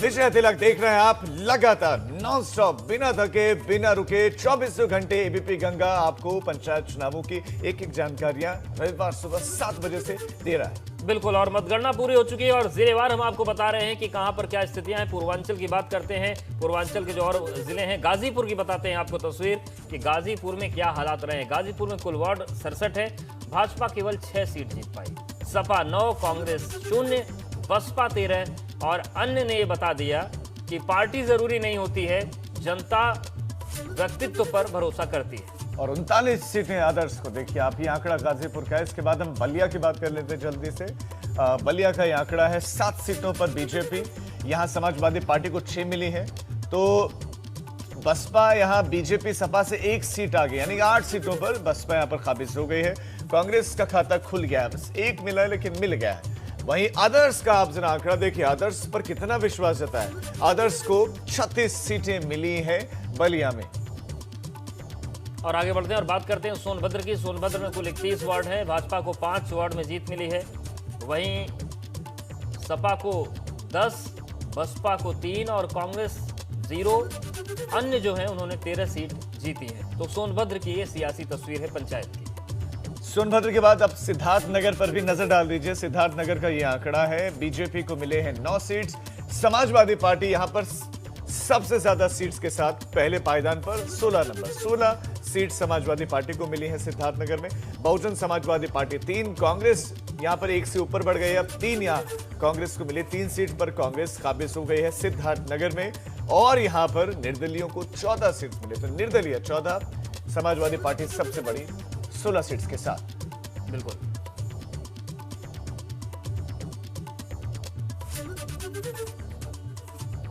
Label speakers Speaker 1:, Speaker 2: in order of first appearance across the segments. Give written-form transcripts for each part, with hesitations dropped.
Speaker 1: विजय तिलक देख रहे हैं आप लगातार नॉन स्टॉप बिना थके बिना रुके 24 घंटे एबीपी गंगा आपको पंचायत चुनावों की एक एक जानकारियां रविवार सुबह 7 बजे से दे रहा है।
Speaker 2: बिल्कुल, और मतगणना पूरी हो चुकी है और जिलेवार हम आपको बता रहे हैं कि कहां पर क्या स्थितियां हैं। पूर्वांचल की बात करते हैं, पूर्वांचल के जो और जिले हैं, गाजीपुर की बताते हैं आपको तस्वीर कि गाजीपुर में क्या हालात रहे हैं। गाजीपुर में कुल वार्ड 67 है, भाजपा केवल 6 सीट जीत पाई, सपा 9, कांग्रेस 0, बसपा 13 और अन्य ने ये बता दिया कि पार्टी जरूरी नहीं होती है, जनता व्यक्तित्व पर भरोसा करती है।
Speaker 1: और 39 सीटें आदर्श को देखिए आप, ये आंकड़ा गाजीपुर का है। इसके बाद हम बलिया की बात कर लेते हैं जल्दी से। बलिया का ये आंकड़ा है 7 सीटों पर बीजेपी, यहां समाजवादी पार्टी को 6 मिली है, तो बसपा यहां बीजेपी सपा से 1 सीट आ गई, यानी 8 सीटों पर बसपा यहां पर काबिज हो गई है। कांग्रेस का खाता खुल गया है, बस 1 मिला है लेकिन मिल गया है। वहीं आदर्श का आप जरा आंकड़ा देखिए, आदर्श पर कितना विश्वास जता है। आदर्श को 36 सीटें मिली है बलिया में।
Speaker 2: और आगे बढ़ते हैं और बात करते हैं सोनभद्र की। सोनभद्र में कुल 31 वार्ड है, भाजपा को 5 वार्ड में जीत मिली है, वहीं सपा को 10, बसपा को 3 और कांग्रेस 0, अन्य जो है उन्होंने 13 सीट जीती है। तो सोनभद्र की ये सियासी तस्वीर है पंचायत की।
Speaker 1: सोनभद्र के बाद अब सिद्धार्थनगर पर भी नजर डाल दीजिए। सिद्धार्थनगर का ये आंकड़ा है, बीजेपी को मिले हैं 9 सीट्स, समाजवादी पार्टी यहां पर सबसे ज्यादा सीट्स के साथ पहले पायदान पर 16 नंबर, 16 सीट समाजवादी पार्टी को मिली है सिद्धार्थनगर में। बहुजन समाजवादी पार्टी 3, कांग्रेस यहां पर 1 से ऊपर बढ़ गई, अब 3 यहां कांग्रेस को मिले, 3 सीट पर कांग्रेस काबिज हो गई है सिद्धार्थनगर में। और यहां पर निर्दलियों को 14 सीट मिले, तो निर्दलीय 14, समाजवादी पार्टी सबसे बड़ी 16 सीट्स के साथ।
Speaker 2: बिल्कुल,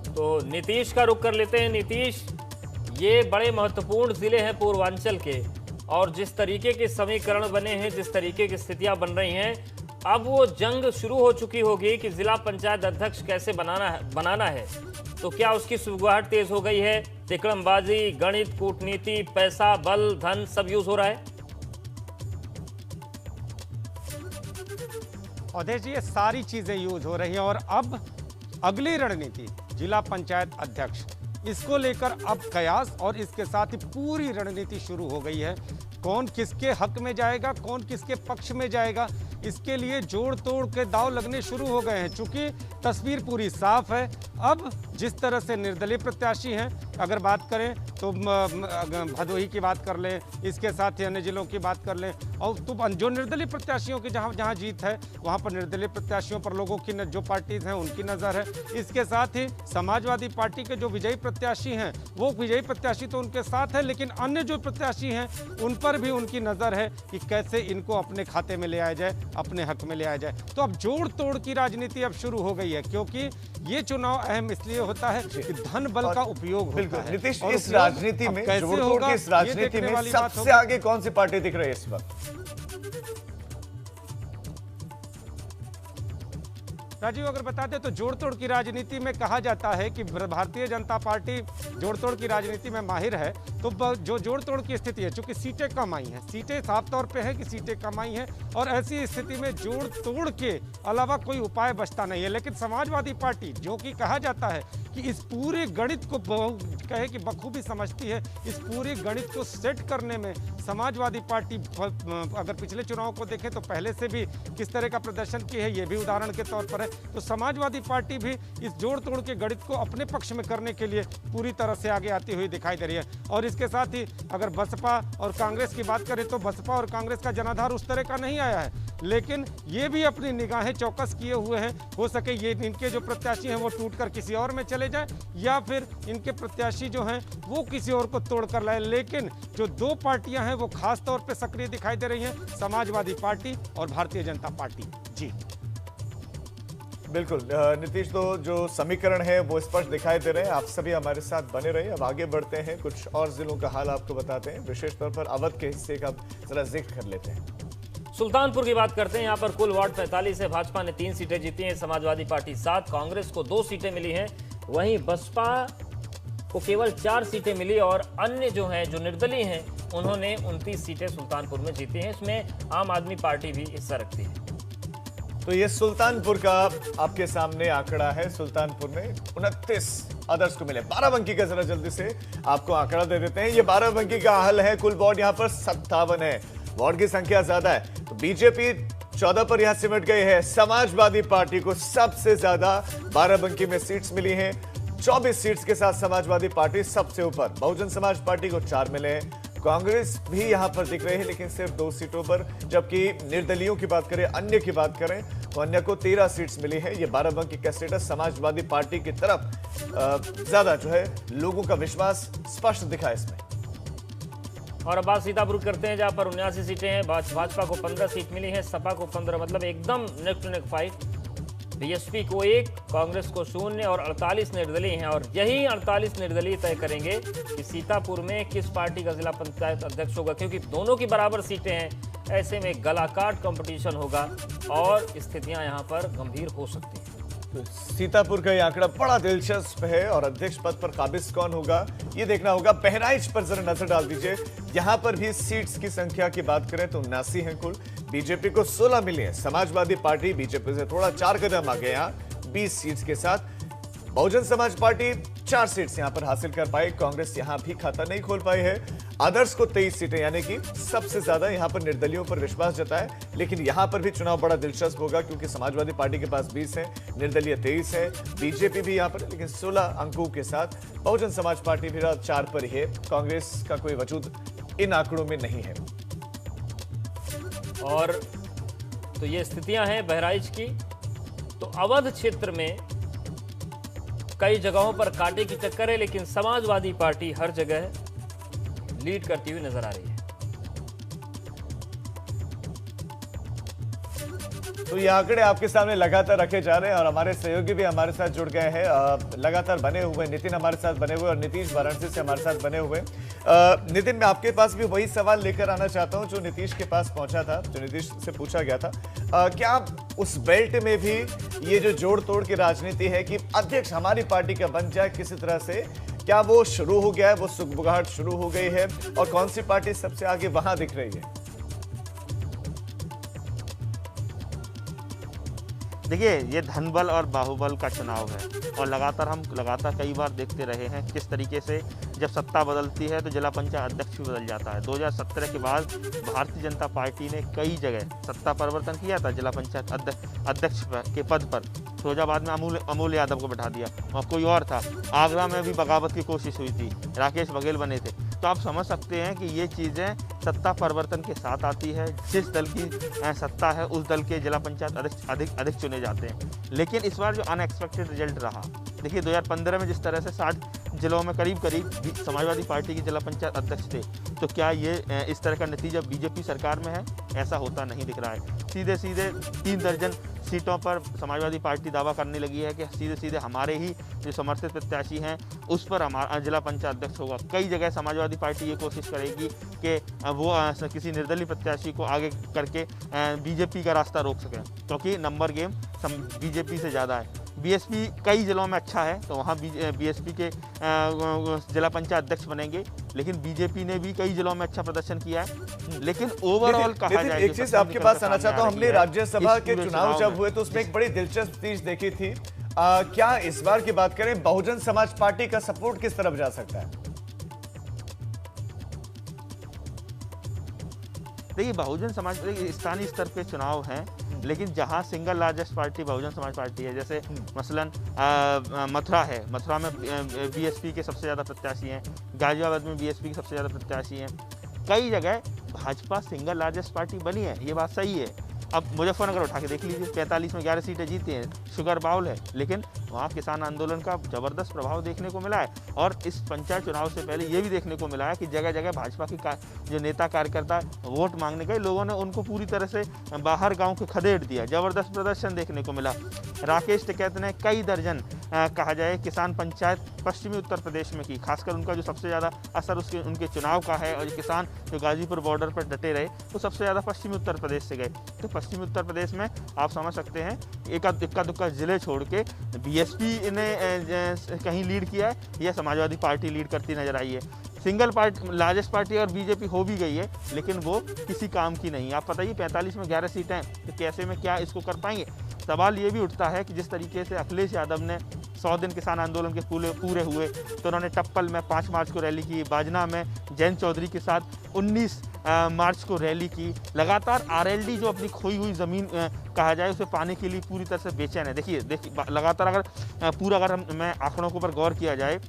Speaker 2: तो नीतीश का रुख कर लेते हैं। नीतीश, ये बड़े महत्वपूर्ण जिले हैं पूर्वांचल के, और जिस तरीके के समीकरण बने हैं, जिस तरीके की स्थितियां बन रही हैं, अब वो जंग शुरू हो चुकी होगी कि जिला पंचायत अध्यक्ष कैसे बनाना है। तो क्या उसकी सुगबुगाहट तेज हो गई है? तिकड़मबाजी, गणित, कूटनीति, पैसा, बल, धन सब यूज हो रहा है।
Speaker 3: अवधेश जी, ये सारी चीजें यूज हो रही हैं और अब अगली रणनीति जिला पंचायत अध्यक्ष, इसको लेकर अब कयास और इसके साथ ही पूरी रणनीति शुरू हो गई है। कौन किसके हक में जाएगा, कौन किसके पक्ष में जाएगा, इसके लिए जोड़ तोड़ के दांव लगने शुरू हो गए हैं। चूंकि तस्वीर पूरी साफ है, अब जिस तरह से निर्दलीय प्रत्याशी हैं, अगर बात करें तो भदोही की बात कर लें, इसके साथ ही अन्य जिलों की बात कर लें, और तो जो निर्दलीय प्रत्याशियों की जहां जहां जीत है वहां पर निर्दलीय प्रत्याशियों पर लोगों की जो पार्टीज हैं उनकी नज़र है। इसके साथ ही समाजवादी पार्टी के जो विजयी प्रत्याशी हैं, वो विजयी प्रत्याशी तो उनके साथ है, लेकिन अन्य जो प्रत्याशी हैं उन पर भी उनकी नज़र है कि कैसे इनको अपने खाते में ले आया जाए, अपने हक में ले आया जाए। तो अब जोड़ तोड़ की राजनीति अब शुरू हो गई है, क्योंकि ये चुनाव अहम इसलिए होता है कि धन बल का उपयोग होता है।
Speaker 1: नीतीश, इस राजनीति में जोड़ तोड़ की इस राजनीति में सबसे आगे कौन सी पार्टी दिख रही है इस वक्त?
Speaker 3: राजीव, अगर बता दें तो जोड़ तोड़ की राजनीति में कहा जाता है कि भारतीय जनता पार्टी जोड़ तोड़ की राजनीति में माहिर है। तो जो जोड़ तोड़ की स्थिति है, चूंकि सीटें कम आई हैं, सीटें साफ तौर पे है कि सीटें कम आई हैं, और ऐसी स्थिति में जोड़ तोड़ के अलावा कोई उपाय बचता नहीं है। लेकिन समाजवादी पार्टी, जो कि कहा जाता है कि इस पूरे गणित को कहे कि बखूबी समझती है, इस पूरे गणित को सेट करने में समाजवादी पार्टी, अगर पिछले चुनाव को देखें तो पहले से भी किस तरह का प्रदर्शन की है, ये भी उदाहरण के तौर पर है। तो समाजवादी पार्टी भी इस जोड़ तोड़ के गणित को अपने पक्ष में करने के लिए पूरी तरह से आगे आती हुई दिखाई दे रही है। और इसके साथ ही अगर बसपा और कांग्रेस की बात करें तो बसपा और कांग्रेस का जनाधार उस तरह का नहीं आया है, लेकिन ये भी अपनी निगाहें चौकस किए हुए हैं। हो सके ये इनके जो प्रत्याशी हैं वो टूटकर किसी और में चले जाए, या फिर इनके प्रत्याशी जो हैं वो किसी और को तोड़ कर लाए। लेकिन जो 2 पार्टियां हैं वो खास तौर पे सक्रिय दिखाई दे रही हैं, समाजवादी पार्टी और भारतीय जनता पार्टी। जी
Speaker 1: बिल्कुल नीतीश, तो जो समीकरण है वो स्पष्ट दिखाई दे रहे हैं। आप सभी हमारे साथ बने रहिए। अब आगे बढ़ते हैं, कुछ और जिलों का हाल आपको बताते हैं, विशेष तौर पर अवध के हिस्से का जरा जिक्र कर लेते हैं।
Speaker 2: सुल्तानपुर की बात करते हैं। यहाँ पर कुल वार्ड 45 है, भाजपा ने 3 सीटें जीती हैं, समाजवादी पार्टी 7, कांग्रेस को 2 सीटें मिली हैं, वहीं बसपा को केवल 4 सीटें मिली, और अन्य जो हैं, जो निर्दलीय हैं, उन्होंने 29 सीटें सुल्तानपुर में जीती हैं। इसमें आम आदमी पार्टी भी हिस्सा रखती है।
Speaker 1: तो ये सुल्तानपुर का आपके सामने आंकड़ा है। सुल्तानपुर में 29 आदर्श को मिले। बाराबंकी का जरा जल्दी से आपको आंकड़ा दे देते हैं। ये बाराबंकी का हल है। कुल वार्ड यहाँ पर 57 है। वार्ड की संख्या ज्यादा है तो बीजेपी 14 पर यहां सिमट गई है। समाजवादी पार्टी को सबसे ज्यादा बाराबंकी में सीट्स मिली हैं। 24 सीट्स के साथ समाजवादी पार्टी सबसे ऊपर। बहुजन समाज पार्टी को 4 मिले हैं। कांग्रेस भी यहां पर दिख रही है लेकिन सिर्फ 2 सीटों पर, जबकि निर्दलीयों की बात करें, अन्य की बात करें तो अन्य को 13 सीट्स मिली है। ये बाराबंकी का स्टेटस समाजवादी पार्टी की तरफ ज्यादा जो है लोगों का विश्वास स्पष्ट दिखा इसमें।
Speaker 2: और अब बात सीतापुर करते हैं जहां पर 79 सीटें हैं। भाजपा को 15 सीट मिली है, सपा को 15, मतलब एकदम neck to neck fight. BSP को 1, कांग्रेस को 0 और 48 निर्दलीय हैं। और यही 48 निर्दलीय तय करेंगे कि सीतापुर में किस पार्टी का जिला पंचायत अध्यक्ष होगा, क्योंकि दोनों की बराबर सीटें हैं। ऐसे में गलाकाट कंपटीशन होगा और स्थितियां यहां पर गंभीर हो सकती हैं।
Speaker 1: तो सीतापुर का ये आंकड़ा बड़ा दिलचस्प है और अध्यक्ष पद पर काबिज कौन होगा ये देखना होगा। बहराइच पर जरा नजर डाल दीजिए। यहां पर भी सीट्स की संख्या की बात करें तो 79 है कुल। बीजेपी को 16 मिली है। समाजवादी पार्टी बीजेपी से थोड़ा 4 कदम आगे यहां 20 सीट्स के साथ। बहुजन समाज पार्टी 4 सीट्स यहां पर हासिल कर पाई। कांग्रेस यहां भी खाता नहीं खोल पाई है। आदर्श को 23 सीटें, यानी कि सबसे ज्यादा यहां पर निर्दलियों पर विश्वास जताए। लेकिन यहां पर भी चुनाव बड़ा दिलचस्प होगा क्योंकि समाजवादी पार्टी के पास 20 है, निर्दलीय 23 है, बीजेपी भी यहां पर, लेकिन 16 अंकों के साथ। बहुजन समाज पार्टी भी 4 पर ही है। कांग्रेस का कोई वजूद इन आंकड़ों में नहीं है।
Speaker 2: और तो ये स्थितियां हैं बहराइच की। तो अवध क्षेत्र में कई जगहों पर कांटे की टक्कर है, लेकिन समाजवादी पार्टी हर जगह लीड करती हुई नजर आ रही है।
Speaker 1: तो ये आंकड़े आपके सामने लगातार रखे जा रहे हैं और हमारे सहयोगी भी हमारे साथ जुड़ गए हैं, लगातार बने हुए। नितिन हमारे साथ बने हुए और नीतीश वाराणसी से हमारे साथ बने हुए। नितिन, मैं आपके पास भी वही सवाल लेकर आना चाहता हूं जो नीतीश के पास पहुंचा था, जो नीतीश से पूछा गया था। क्या उस बेल्ट में भी ये जो जोड़ तोड़ की राजनीति है कि अध्यक्ष हमारी पार्टी का बन जाए किसी तरह से, क्या वो शुरू हो गया है? वो सुगबुगाहट शुरू हो गई है? और कौन सी पार्टी सबसे आगे वहां दिख रही है?
Speaker 4: देखिए, ये धनबल और बाहुबल का चुनाव है और हम लगातार कई बार देखते रहे हैं किस तरीके से जब सत्ता बदलती है तो जिला पंचायत अध्यक्ष भी बदल जाता है। 2017 के बाद भारतीय जनता पार्टी ने कई जगह सत्ता परिवर्तन किया था जिला पंचायत अध्यक्ष के पद पर। फिरोजाबाद में अमूल यादव को बैठा दिया और कोई और था। आगरा में भी बगावत की कोशिश हुई थी, राकेश बघेल बने थे। तो आप समझ सकते हैं कि ये चीज़ें सत्ता परिवर्तन के साथ आती है। जिस दल की सत्ता है उस दल के जिला पंचायत अध्यक्ष चुने जाते हैं। लेकिन इस बार जो अनएक्सपेक्टेड रिजल्ट रहा, देखिए 2015 में जिस तरह से 60 जिलों में करीब समाजवादी पार्टी के जिला पंचायत अध्यक्ष थे, तो क्या ये इस तरह का नतीजा बीजेपी सरकार में है? ऐसा होता नहीं दिख रहा है। सीधे 3 दर्जन सीटों पर समाजवादी पार्टी दावा करने लगी है कि सीधे हमारे ही जो समर्थित प्रत्याशी हैं उस पर हमारा जिला पंचायत अध्यक्ष होगा। कई जगह समाजवादी पार्टी ये कोशिश करेगी कि वो किसी निर्दलीय प्रत्याशी को आगे करके बीजेपी का रास्ता रोक सकें, क्योंकि नंबर गेम बीजेपी से ज़्यादा है। बीएसपी कई जिलों में अच्छा है तो वहाँ बीएसपी के जिला पंचायत अध्यक्ष बनेंगे, लेकिन बीजेपी ने भी कई जिलों में अच्छा प्रदर्शन किया है। लेकिन ओवरऑल कहा जाए,
Speaker 1: एक चीज आपके पास आना चाहता हूँ। हमने राज्यसभा के चुनाव जब हुए तो उसमें एक बड़ी दिलचस्प चीज देखी थी। क्या इस बार की बात करें, बहुजन समाज पार्टी का सपोर्ट किस तरफ जा सकता है?
Speaker 4: देखिए, बहुजन समाज स्थानीय स्तर पे चुनाव हैं, लेकिन जहां single largest party Bahujan Samaj party है, जैसे मसलन मथुरा है, मथुरा में बीएसपी के सबसे ज़्यादा प्रत्याशी हैं, गाजियाबाद में बीएसपी के सबसे ज़्यादा प्रत्याशी हैं। कई जगह भाजपा सिंगल लार्जेस्ट पार्टी बनी है, ये बात सही है। अब मुजफ्फरनगर उठा के देख लीजिए, 45 में 11 सीटें जीती हैं, शुगर बाउल है, लेकिन वहाँ किसान आंदोलन का ज़बरदस्त प्रभाव देखने को मिला है। और इस पंचायत चुनाव से पहले ये भी देखने को मिला है कि जगह जगह भाजपा की जो नेता कार्यकर्ता वोट मांगने गए, लोगों ने उनको पूरी तरह से बाहर गांव के खदेड़ दिया। ज़बरदस्त प्रदर्शन देखने को मिला। राकेश टिकैत ने कई दर्जन कहा जाए किसान पंचायत पश्चिमी उत्तर प्रदेश में की, खासकर उनका जो सबसे ज़्यादा असर उनके चुनाव का है। और किसान जो गाजीपुर बॉर्डर पर डटे रहे वो सबसे ज़्यादा पश्चिमी उत्तर प्रदेश से गए। तो पश्चिमी उत्तर प्रदेश में आप समझ सकते हैं इक्का दुक्का जिले छोड़ के बीएसपी ने कहीं लीड किया है या समाजवादी पार्टी लीड करती नजर आई है। सिंगल पार्टी लार्जेस्ट पार्टी और बीजेपी हो भी गई है, लेकिन वो किसी काम की नहीं। आप बताइए 45 में 11 सीटें हैं, तो कैसे में क्या इसको कर पाएंगे। सवाल ये भी उठता है कि जिस तरीके से अखिलेश यादव ने 100 दिन किसान आंदोलन के पूरे हुए तो उन्होंने टप्पल में 5 मार्च को रैली की, बाजना में जयंत चौधरी के साथ 19 मार्च को रैली की। लगातार आरएलडी जो अपनी खोई हुई ज़मीन कहा जाए उसे पाने के लिए पूरी तरह से बेचैन है। देखिए लगातार अगर मैं आंकड़ों के ऊपर गौर किया जाए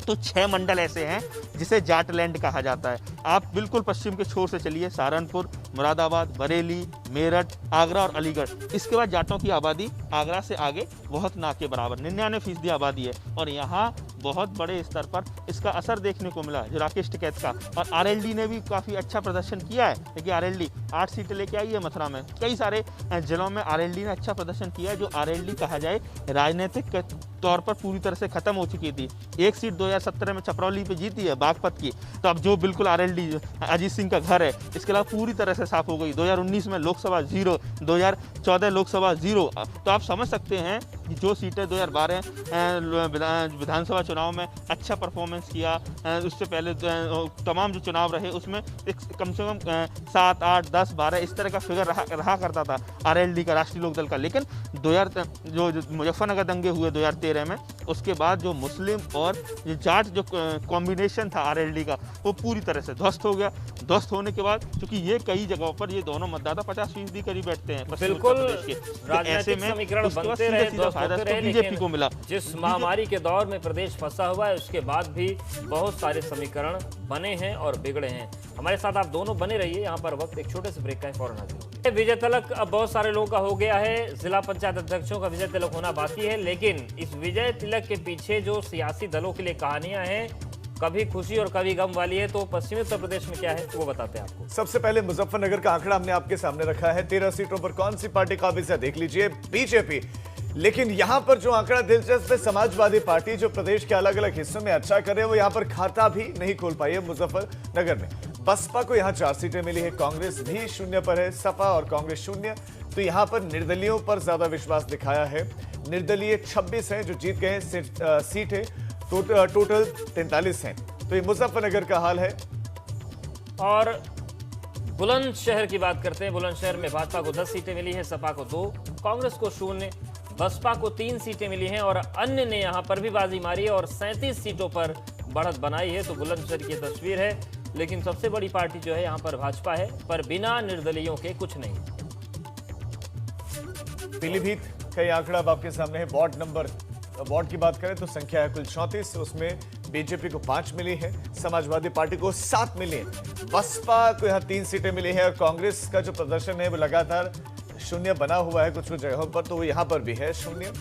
Speaker 4: तो 6 मंडल ऐसे हैं जिसे जाटलैंड कहा जाता है। आप बिल्कुल पश्चिम के छोर से चलिए, सहारनपुर, मुरादाबाद, बरेली, मेरठ, आगरा और अलीगढ़। इसके बाद जाटों की आबादी आगरा से आगे बहुत ना के बराबर 99% आबादी है और यहाँ बहुत बड़े स्तर पर इसका असर देखने को मिला जो राकेश टिकैत का। और आरएलडी ने भी काफ़ी अच्छा प्रदर्शन किया है। देखिए आरएलडी 8 सीटें लेके आई है मथुरा में। कई सारे जिलों में आरएलडी ने अच्छा प्रदर्शन किया है। जो आरएलडी कहा जाए राजनीतिक तौर पर पूरी तरह से खत्म हो चुकी थी। एक सीट 2017 में छपरौली पे जीती है बागपत की, तो अब जो बिल्कुल आरएलडी अजीत सिंह का घर है, इसके अलावा पूरी तरह से साफ हो गई। 2019 में लोकसभा 0, 2014 लोकसभा 0। तो आप समझ सकते हैं कि जो सीटें 2012 विधानसभा चुनाव में अच्छा परफॉर्मेंस किया, उससे पहले तमाम जो चुनाव रहे उसमें कम से कम 7, 8, 10, 12 इस तरह का फिगर रहा करता था आरएलडी का, राष्ट्रीय लोकदल का। लेकिन जो मुजफ्फरनगर दंगे हुए 2013 में, उसके बाद जो मुस्लिम और जो जाट जो कॉम्बिनेशन था आरएलडी का वो पूरी तरह से ध्वस्त हो गया। ध्वस्त होने के बाद चूंकि ये कई जगहों पर ये दोनों मतदाता 50% करीब बैठते हैं
Speaker 2: बिल्कुल,
Speaker 4: तो ऐसे में
Speaker 2: समीकरण बनते रहे,
Speaker 4: बीजेपी को मिला।
Speaker 2: जिस महामारी के दौर में प्रदेश फंसा हुआ है उसके बाद भी बहुत सारे समीकरण बने हैं और बिगड़े हैं। हमारे साथ आप दोनों बने रहिए। यहाँ पर वक्त एक छोटे से ब्रेक का है, फौरन हाजिर। विजय तिलक अब बहुत सारे लोगों का हो गया है। जिला पंचायत अध्यक्षों का विजय तिलक होना बाकी है, लेकिन इस विजय तिलक के पीछे जो सियासी दलों के लिए कहानियां हैं, कभी खुशी और कभी गम वाली है। तो पश्चिमी उत्तर प्रदेश में क्या है वो बताते हैं आपको।
Speaker 1: सबसे पहले मुजफ्फरनगर का आंकड़ा हमने आपके सामने रखा है। 13 सीटों पर कौन सी पार्टी काबिज है देख लीजिए, बीजेपी। लेकिन यहां पर जो आंकड़ा दिलचस्प है, समाजवादी पार्टी जो प्रदेश के अलग अलग हिस्सों में अच्छा करे वो यहां पर खाता भी नहीं खोल पाई है मुजफ्फरनगर में। बसपा को यहां 4 सीटें मिली है, कांग्रेस भी 0 पर है, सपा और कांग्रेस 0। तो यहां पर निर्दलियों पर ज्यादा विश्वास दिखाया है। निर्दलीय 26 हैं जो जीत गए हैं सीटें, टोटल 43 हैं। तो ये मुजफ्फरनगर का हाल है।
Speaker 2: और बुलंदशहर की बात करते हैं। बुलंदशहर में भाजपा को 10 सीटें मिली है, सपा को 2, कांग्रेस को 0, बसपा को 3 सीटें मिली हैं और अन्य ने यहां पर भी बाजी मारी है और 37 सीटों पर बढ़त बनाई है। तो बुलंदशहर की तस्वीर है। लेकिन सबसे बड़ी पार्टी जो है यहां पर भाजपा है, पर बिना निर्दलियों के कुछ नहीं।
Speaker 1: पीलीभीत का ये आंकड़ा अब आपके सामने है। वार्ड की बात करें तो संख्या है कुल 34, उसमें बीजेपी को 5 मिली है, समाजवादी पार्टी को 7 मिली है, बसपा को यहाँ 3 सीटें मिली है और कांग्रेस का जो प्रदर्शन है वो लगातार 0 बना हुआ है कुछ जगहों पर, तो वो यहाँ पर भी है 0।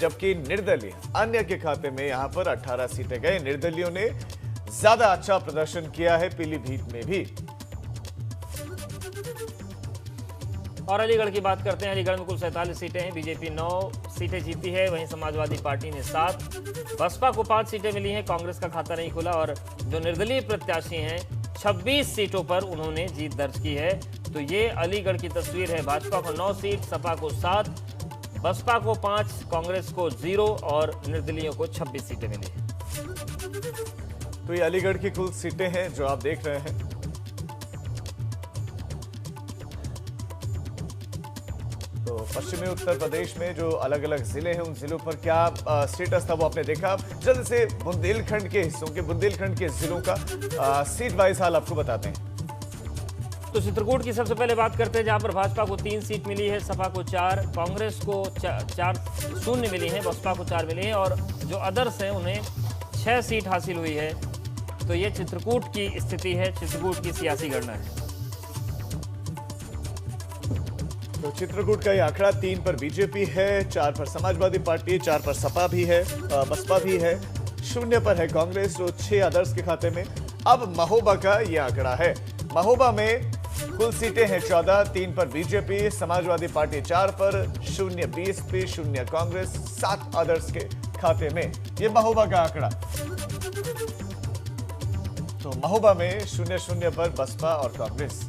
Speaker 1: जबकि निर्दलीय अन्य के खाते में यहाँ पर 18 सीटें गए। निर्दलियों ने ज्यादा अच्छा प्रदर्शन किया है पीलीभीत में भी।
Speaker 2: और अलीगढ़ की बात करते हैं। अलीगढ़ में कुल 47 सीटें हैं, बीजेपी 9 सीटें जीती है, वहीं समाजवादी पार्टी ने 7, बसपा को 5 सीटें मिली हैं, कांग्रेस का खाता नहीं खुला और जो निर्दलीय प्रत्याशी हैं 26 सीटों पर उन्होंने जीत दर्ज की है। तो ये अलीगढ़ की तस्वीर है। भाजपा को 9 सीट, सपा को 7, बसपा को 5, कांग्रेस को 0 और निर्दलीयों को 26 सीटें मिली हैं।
Speaker 1: तो ये अलीगढ़ की कुल सीटें हैं जो आप देख रहे हैं। तो पश्चिमी उत्तर प्रदेश में जो अलग अलग जिले हैं उन जिलों पर क्या स्टेटस था वो आपने देखा। जल्द से बुंदेलखंड के हिस्सों के, बुंदेलखंड के जिलों का सीट वाइज हाल आपको बताते हैं।
Speaker 2: तो चित्रकूट की सबसे पहले बात करते हैं, जहां पर भाजपा को 3 सीट मिली है, सपा को 4, कांग्रेस को 0 मिली है, बसपा को 4 मिली है और जो अदर्स हैं उन्हें 6 सीट हासिल हुई है। तो ये चित्रकूट की स्थिति है, चित्रकूट की सियासी गणना है।
Speaker 1: तो चित्रकूट का ये आंकड़ा 3 पर बीजेपी है, 4 पर समाजवादी पार्टी, 4 पर सपा भी है, बसपा भी है, 0 पर है कांग्रेस और 6 अदर्स के खाते में। अब महोबा का ये आंकड़ा है। महोबा में कुल सीटें हैं 14, 3 पर बीजेपी, समाजवादी पार्टी 4 पर, 0 बीएसपी, 0 कांग्रेस, 7 अदर्स के खाते में। ये महोबा का आंकड़ा। तो महोबा में 0-0 पर बसपा और कांग्रेस।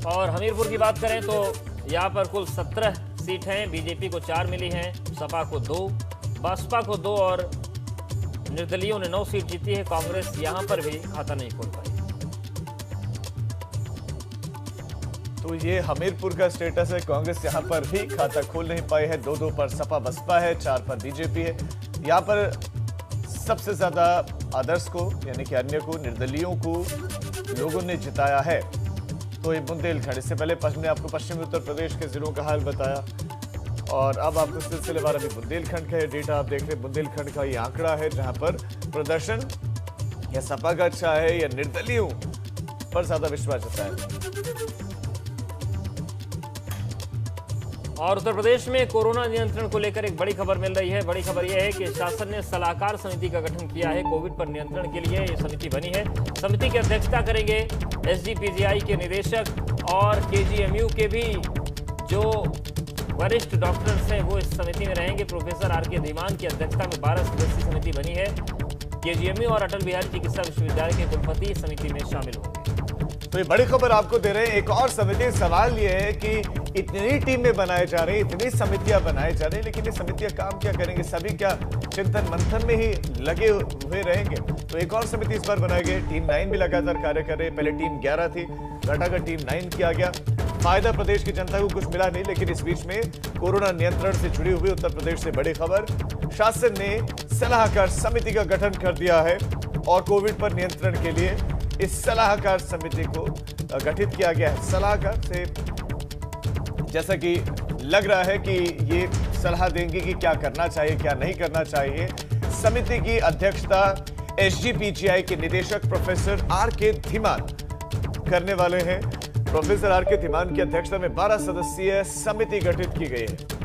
Speaker 2: और हमीरपुर की बात करें तो यहाँ पर कुल 17 सीट हैं, बीजेपी को 4 मिली हैं, सपा को 2, बसपा को 2 और निर्दलीयों ने 9 सीट जीती है। कांग्रेस यहां पर भी खाता नहीं खोल पाई।
Speaker 1: तो ये हमीरपुर का स्टेटस है। कांग्रेस यहां पर भी खाता खोल नहीं पाई है। 2-2 पर सपा बसपा है, 4 पर बीजेपी है। यहां पर सबसे ज्यादा आदर्श को यानी कि अन्य को, निर्दलीयों को लोगों ने जिताया है। तो ये बुंदेलखंड, इससे पहले हमने आपको पश्चिमी उत्तर प्रदेश के जिलों का हाल बताया और अब आपको सिलसिलेवार अभी बुंदेलखंड का डेटा आप देख रहे हैं। बुंदेलखंड का ये आंकड़ा है जहां पर प्रदर्शन या सपा का अच्छा है या निर्दलीयों पर ज्यादा विश्वास जताया है।
Speaker 2: और उत्तर प्रदेश में कोरोना नियंत्रण को लेकर एक बड़ी खबर मिल रही है। बड़ी खबर यह है कि शासन ने सलाहकार समिति का गठन किया है। कोविड पर नियंत्रण के लिए ये समिति बनी है। समिति की अध्यक्षता करेंगे एसजीपीजीआई के निदेशक और केजीएमयू के भी जो वरिष्ठ डॉक्टर्स हैं वो इस समिति में रहेंगे। Professor R K. धीमान की अध्यक्षता में 12 सदस्यीय समिति बनी है। केजीएमयू और अटल बिहारी चिकित्सा विश्वविद्यालय के कुलपति समिति में शामिल होंगे।
Speaker 1: तो ये बड़ी खबर आपको दे रहे हैं। एक और समिति, सवाल ये है कि इतनी टीमें बनाए जा रही, इतनी समितियां बनाए जा रही, लेकिन ये समितियां काम क्या करेंगे? सभी क्या चिंतन मंथन में ही लगे हुए रहेंगे? तो एक और समिति इस बार बनाई गई। टीम 9 भी लगातार कार्य कर रही है। पहले टीम 11 थी, घटाकर टीम 9 किया गया। फायदा प्रदेश की जनता को कुछ मिला नहीं, लेकिन इस बीच में कोरोना नियंत्रण से जुड़ी हुई उत्तर प्रदेश से बड़ी खबर, शासन ने सलाहकार समिति का गठन कर दिया है और कोविड पर नियंत्रण के लिए इस सलाहकार समिति को गठित किया गया है। सलाहकार से जैसा कि लग रहा है कि ये सलाह देंगे कि क्या करना चाहिए, क्या नहीं करना चाहिए। समिति की अध्यक्षता एसजीपीजीआई के निदेशक प्रोफेसर आर.के. धीमान करने वाले हैं। Professor R K. धीमान की अध्यक्षता में 12 सदस्यीय समिति गठित की गई है।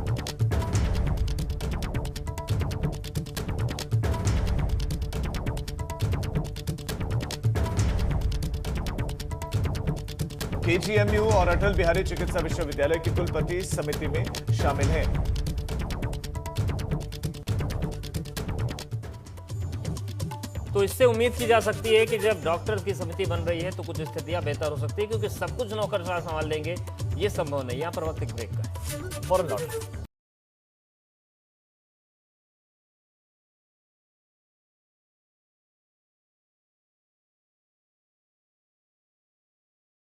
Speaker 1: केजीएमयू और अटल बिहारी चिकित्सा विश्वविद्यालय के कुलपति समिति में शामिल हैं।
Speaker 2: तो इससे उम्मीद की जा सकती है कि जब डॉक्टर्स की समिति बन रही है तो कुछ स्थितियां बेहतर हो सकती है, क्योंकि सब कुछ नौकरशाह संभाल लेंगे ये संभव नहीं। यहां पर वक्त एक ब्रेक का है।
Speaker 1: फौरन लौटें।